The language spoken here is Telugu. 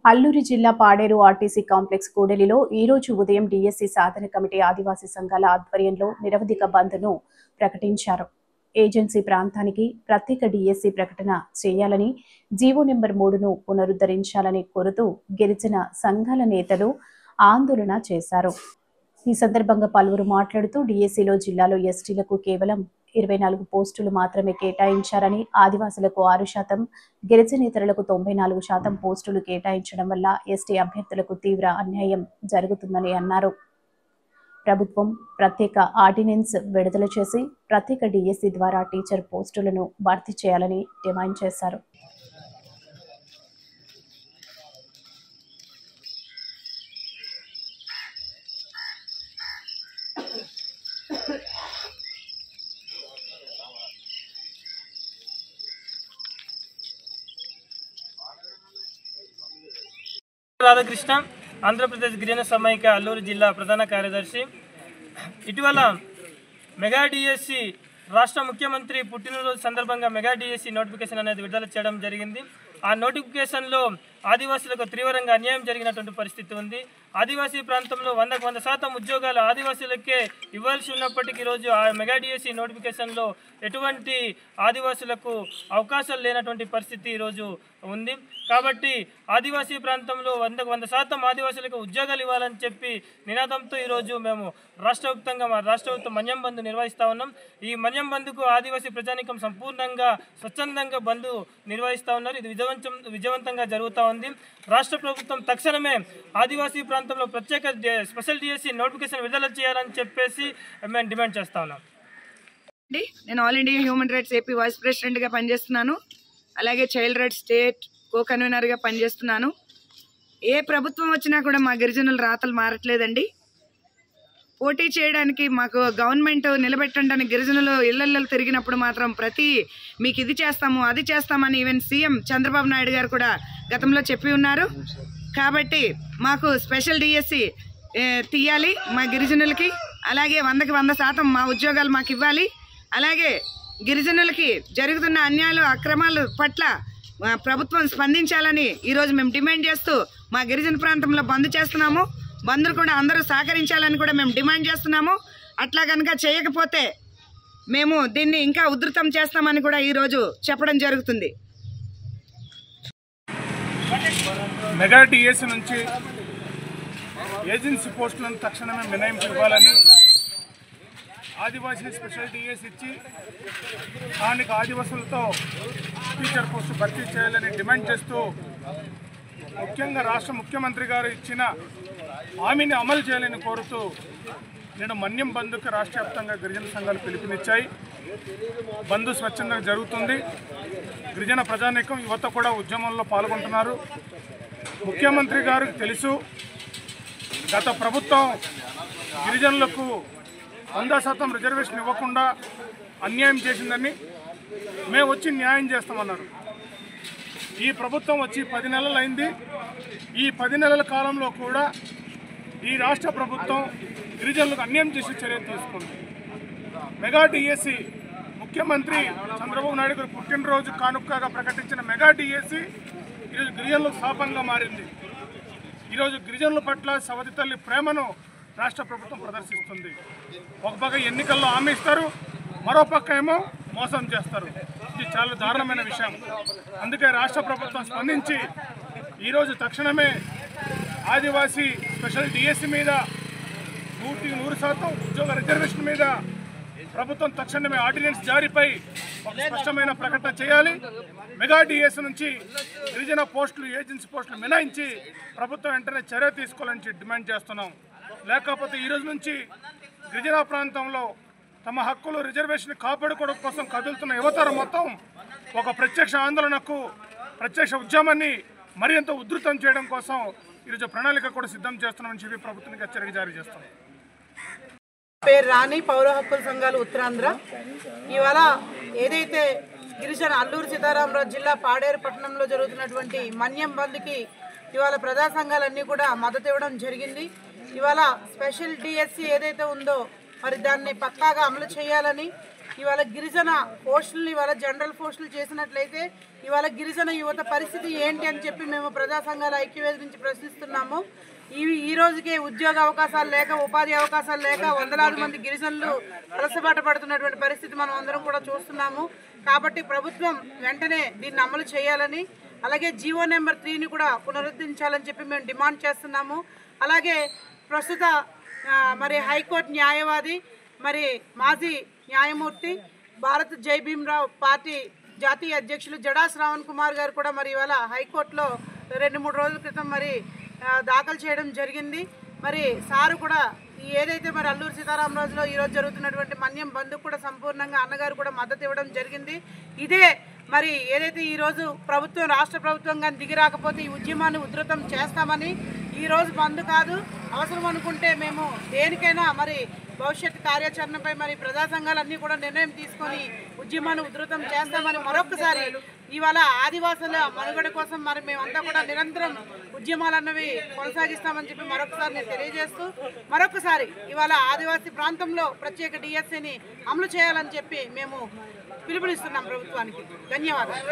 అల్లూరి జిల్లా పాడేరు ఆర్టీసీ కాంప్లెక్స్ కూడలిలో ఈ రోజు ఉదయం డీఎస్సీ సాధన కమిటీ ఆదివాసీ సంఘాల ఆధ్వర్యంలో నిరవధిక బంద్ను ప్రకటించారు. ఏజెన్సీ ప్రాంతానికి ప్రత్యేక డీఎస్సీ ప్రకటన చేయాలని, జీవో నెంబర్ 3ను పునరుద్ధరించాలని కోరుతూ గిరిజన సంఘాల నేతలు ఆందోళన చేశారు. ఈ సందర్భంగా పలువురు మాట్లాడుతూ డీఎస్సీలో జిల్లాలో ఎస్టీలకు కేవలం 24 పోస్టులు మాత్రమే కేటాయించారని, ఆదివాసులకు 6%, గిరిజనేతరులకు 94% పోస్టులు కేటాయించడం వల్ల ఎస్టీ అభ్యర్థులకు తీవ్ర అన్యాయం జరుగుతుందని అన్నారు. ప్రభుత్వం ప్రత్యేక ఆర్డినెన్స్ విడుదల చేసి ప్రత్యేక డీఎస్సీ ద్వారా టీచర్ పోస్టులను భర్తీ చేయాలని డిమాండ్ చేశారు. రాధాకృష్ణ, ఆంధ్రప్రదేశ్ గిరిజన సమైక్య అల్లూరు జిల్లా ప్రధాన కార్యదర్శి. ఇటీవల మెగా డిఎస్సి రాష్ట్ర ముఖ్యమంత్రి పుట్టినరోజు సందర్భంగా మెగా డిఎస్సి నోటిఫికేషన్ అనేది విడుదల చేయడం జరిగింది. ఆ నోటిఫికేషన్లో ఆదివాసులకు తీవ్రంగా అన్యాయం జరిగినటువంటి పరిస్థితి ఉంది. ఆదివాసీ ప్రాంతంలో 100% ఉద్యోగాలు ఆదివాసులకే ఇవ్వాల్సి ఉన్నప్పటికీ ఈరోజు ఆ మెగా డిఎస్సి నోటిఫికేషన్లో ఎటువంటి ఆదివాసులకు అవకాశాలు లేనటువంటి పరిస్థితి ఈరోజు ఉంది. కాబట్టి ఆదివాసీ ప్రాంతంలో 100% ఆదివాసులకు ఉద్యోగాలు ఇవ్వాలని చెప్పి నినాదంతో ఈరోజు మేము రాష్ట్ర వ్యాప్తంగా మన్యం బంద్ నిర్వహిస్తూ ఉన్నాం. ఈ మన్యం బంద్కు ఆదివాసీ ప్రజానీకం సంపూర్ణంగా స్వచ్ఛందంగా బంద్ నిర్వహిస్తూ ఉన్నారు. ఇది విజయవంతంగా జరుగుతూ ఉంది. రాష్ట్ర ప్రభుత్వం తక్షణమే ఆదివాసీ ప్రాంతంలో ప్రత్యేక స్పెషల్ డిఎస్సి నోటిఫికేషన్ విడుదల చేయాలని చెప్పేసి మేము డిమాండ్ చేస్తా ఉన్నాం. నేను all India human rights AP vice ప్రెసిడెంట్గా పనిచేస్తున్నాను. అలాగే చైల్డ్ రైట్స్ స్టేట్ కో కన్వీనర్గా పనిచేస్తున్నాను. ఏ ప్రభుత్వం వచ్చినా కూడా మా గిరిజనుల రాతలు మారట్లేదండి. పోటీ చేయడానికి మాకు గవర్నమెంట్ నిలబెట్టడానికి గిరిజనులు ఇళ్లల్లో తిరిగినప్పుడు మాత్రం మీకు ఇది చేస్తాము అది చేస్తామని ఈవెన్ సీఎం చంద్రబాబు నాయుడు గారు కూడా గతంలో చెప్పి ఉన్నారు. కాబట్టి మాకు స్పెషల్ డిఎస్సి తీయాలి మా గిరిజనులకి. అలాగే 100% మా ఉద్యోగాలు మాకు ఇవ్వాలి. అలాగే గిరిజనులకి జరుగుతున్న అన్యాయాలు అక్రమాల పట్ల ప్రభుత్వం స్పందించాలని ఈరోజు మేము డిమాండ్ చేస్తూ మా గిరిజన ప్రాంతంలో బంద్ చేస్తున్నాము. బంద్ను కూడా అందరూ సహకరించాలని కూడా మేము డిమాండ్ చేస్తున్నాము. అట్లా కనుక చేయకపోతే మేము దీన్ని ఇంకా ఉధృతం చేస్తామని కూడా ఈరోజు చెప్పడం జరుగుతుంది. మెగా డిఎస్సి నుంచి ఏజెన్సీ పోస్టులను తక్షణమే మినహాయింపు ఇవ్వాలని, ఆదివాసీ స్పెషల్ డిఎస్సి ఇచ్చి స్థానిక ఆదివాసులతో టీచర్ పోస్టు భర్తీ చేయాలని డిమాండ్ చేస్తూ ముఖ్యంగా రాష్ట్ర ముఖ్యమంత్రి గారు ఇచ్చిన హామీని అమలు చేయాలని కోరుతూ నేను మన్యం బంద్కు రాష్ట్ర వ్యాప్తంగా గిరిజన సంఘాలు పిలుపునిచ్చాయి. బంద్ స్వచ్ఛందంగా జరుగుతుంది. గిరిజన ప్రజానీకం యువత కూడా ఉద్యమంలో పాల్గొంటున్నారు. ముఖ్యమంత్రి గారికి తెలుసు గత ప్రభుత్వం గిరిజనులకు 100% రిజర్వేషన్ ఇవ్వకుండా అన్యాయం చేసిందని. మేము వచ్చి న్యాయం చేస్తామన్నారు. ఈ ప్రభుత్వం వచ్చి 10 నెలలు అయింది. ఈ 10 నెలల కాలంలో కూడా ఈ రాష్ట్ర ప్రభుత్వం గిరిజనులకు అన్యాయం చేసి చర్య తీసుకుంది. మెగా డిఎస్సి ముఖ్యమంత్రి చంద్రబాబు నాయుడు గారు పుట్టినరోజు కానుకగా ప్రకటించిన మెగా డిఎస్సి ఈరోజు గిరిజనులకు శాపంగా మారింది. ఈరోజు గిరిజనుల పట్ల సవతి తల్లి ప్రేమను రాష్ట్ర ప్రభుత్వం ప్రదర్శిస్తుంది. ఒక పక్క ఎన్నికల్లో హామీ ఇస్తారు, మరో పక్క ఏమో మోసం చేస్తారు. ఇది చాలా దారుణమైన విషయం. అందుకే రాష్ట్ర ప్రభుత్వం స్పందించి ఈరోజు తక్షణమే ఆదివాసీ స్పెషల్ డిఎస్సి మీద 100% ఉద్యోగ రిజర్వేషన్ మీద ప్రభుత్వం తక్షణమే ఆర్డినెన్స్ జారీపై ఒక స్పష్టమైన ప్రకటన చేయాలి. మెగా డిఎస్సి నుంచి గిరిజన పోస్టులు, ఏజెన్సీ పోస్టులు మినహాయించి ప్రభుత్వం వెంటనే చర్య తీసుకోవాలని డిమాండ్ చేస్తున్నాం. లేకపోతే ఈరోజు నుంచి గిరిజన ప్రాంతంలో తమ హక్కులు రిజర్వేషన్ కాపాడుకోవడం కోసం కదులుతున్న యువతరం మొత్తం ఒక ప్రత్యక్ష ఆందోళనకు, ప్రత్యక్ష ఉద్యమాన్ని మరింత ఉధృతం చేయడం కోసం ఈరోజు ప్రణాళిక కూడా సిద్ధం చేస్తున్నామని చెప్పి ప్రభుత్వానికి హెచ్చరిక జారీ చేస్తున్నాం. పేరు రాణి, పౌర హక్కుల సంఘాలు ఉత్తరాంధ్ర. ఇవాళ ఏదైతే గిరిజన అల్లూరు సీతారామరాజు జిల్లా పాడేరు పట్టణంలో జరుగుతున్నటువంటి మన్యం బంద్కి ఇవాళ ప్రజా సంఘాలన్నీ కూడా మద్దతు ఇవ్వడం జరిగింది. ఇవాళ స్పెషల్ డిఎస్సి ఏదైతే ఉందో మరి దాన్ని పక్కాగా అమలు చేయాలని, ఇవాళ గిరిజన పోస్టులు ఇవాళ జనరల్ పోస్టులు చేసినట్లయితే ఇవాళ గిరిజన యువత పరిస్థితి ఏంటి అని చెప్పి మేము ప్రజా సంఘాల ఐక్యవేది నుంచి ప్రశ్నిస్తున్నాము. ఈ రోజుకే ఉద్యోగ అవకాశాలు లేక, ఉపాధి అవకాశాలు లేక వందలాది మంది గిరిజనులు వలసబాట పడుతున్నటువంటి పరిస్థితి మనం అందరం కూడా చూస్తున్నాము. కాబట్టి ప్రభుత్వం వెంటనే దీన్ని అమలు చేయాలని, అలాగే జీవో నెంబర్ 3ని కూడా పునరుద్ధరించాలని చెప్పి మేము డిమాండ్ చేస్తున్నాము. అలాగే ప్రస్తుత మరి హైకోర్టు న్యాయవాది, మరి మాజీ న్యాయమూర్తి, భారత్ జై భీమ్రావ్ పార్టీ జాతీయ అధ్యక్షులు జడా శ్రావణ్ కుమార్ గారు కూడా మరి ఇవాళ హైకోర్టులో 2-3 రోజుల క్రితం మరి దాఖలు చేయడం జరిగింది. మరి సారు కూడా ఏదైతే మరి అల్లూరు సీతారామరాజులో ఈరోజు జరుగుతున్నటువంటి మన్యం బంద్కు కూడా సంపూర్ణంగా అన్నగారు కూడా మద్దతు ఇవ్వడం జరిగింది. ఇదే మరి ఏదైతే ఈరోజు ప్రభుత్వం, రాష్ట్ర ప్రభుత్వంగా దిగి రాకపోతే ఈ ఉద్యమాన్ని ఉధృతం చేస్తామని, ఈరోజు బంద్ కాదు, అవసరం అనుకుంటే మేము దేనికైనా మరి భవిష్యత్ కార్యాచరణపై మరి ప్రజా సంఘాలన్నీ కూడా నిర్ణయం తీసుకొని ఉద్యమాన్ని ఉధృతం చేస్తామని మరొకసారి, ఇవాళ ఆదివాసుల మనుగడ కోసం మరి మేమంతా కూడా నిరంతరం ఉద్యమాలన్నవి కొనసాగిస్తామని చెప్పి మరొకసారి నేను తెలియజేస్తూ, మరొకసారి ఇవాళ ఆదివాసీ ప్రాంతంలో ప్రత్యేక డిఎస్సిని అమలు చేయాలని చెప్పి మేము పిలుపునిస్తున్నాం ప్రభుత్వానికి. ధన్యవాదాలు.